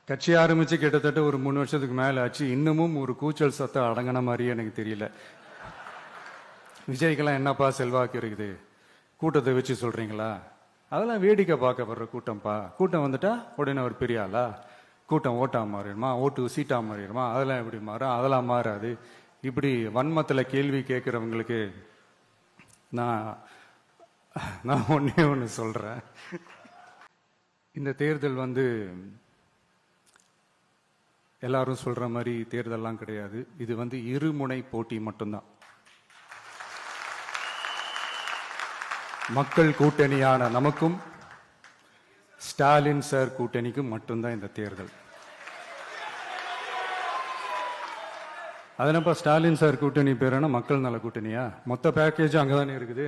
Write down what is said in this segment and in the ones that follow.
கட்சி ஆரம்பிச்சு கிட்டத்தட்ட ஒரு 3 வருஷத்துக்கு மேல ஆச்சு. இன்னமும் ஒரு கூச்சல் சத்தம் அடங்கின மாதிரியே எனக்கு தெரியல. விஜய்க்கெல்லாம் என்னப்பா செல்வாக்கு இருக்குது, கூட்டத்தை வச்சு சொல்றீங்களா? அதெல்லாம் வேடிக்கை பார்க்கப்படுற கூட்டம்ப்பா. கூட்டம் வந்துட்டா உடனே ஒரு பெரிய ஆளா? கூட்டம் ஓட்டா மாறிடுமா, ஓட்டு சீட்டா மாறிடுமா? அதெல்லாம் எப்படி மாறும்? அதெல்லாம் மாறாது. இப்படி வன்மத்துல கேள்வி கேட்கிறவங்களுக்கு நான் ஒன்னே ஒன்று சொல்றேன். இந்த தேர்தல் எல்லாரும் சொல்ற மாதிரி தேர்தல்லாம் கிடையாது. இது இருமுனை போட்டி மட்டும்தான். மக்கள் கூட்டணியான நமக்கும் ஸ்டாலின் சார் கூட்டணிக்கும் மட்டும்தான் இந்த தேர்தல். அதனப்பா ஸ்டாலின் சார் கூட்டணி பேர் என்ன? மக்கள் நல கூட்டணியா? மொத்த பேக்கேஜ் அங்கதானே இருக்குது.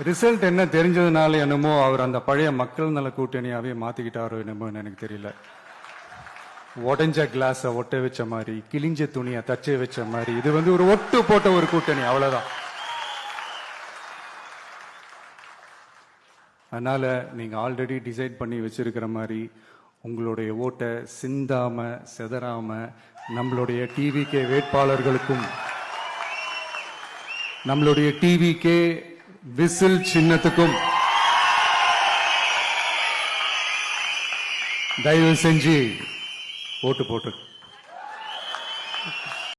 ரிசல்ட் என்ன தெரிஞ்சதுனால என்னமோ அவர் அந்த பழைய மக்கள் நல கூட்டணியாவே மாத்திக்கிட்டாரோ என்னமோ எனக்கு தெரியல. உடஞ்ச கிளாஸ ஒட்ட வச்ச மாதிரி, கிழிஞ்ச துணியை தச்சை வச்ச மாதிரி, இது ஒரு ஒட்டு போட்ட ஒரு கூட்டணி, அவ்வளவுதான். அதனால நீங்க ஆல்ரெடி டிசைட் பண்ணி வச்சிருக்கிற மாதிரி உங்களுடைய ஓட்டை சிந்தாம செதறாம நம்மளுடைய டிவிகே வேட்பாளர்களுக்கும் நம்மளுடைய டிவிகே விசில் சின்னத்துக்கும் தயவு செஞ்சு ஓட்டு போட்டு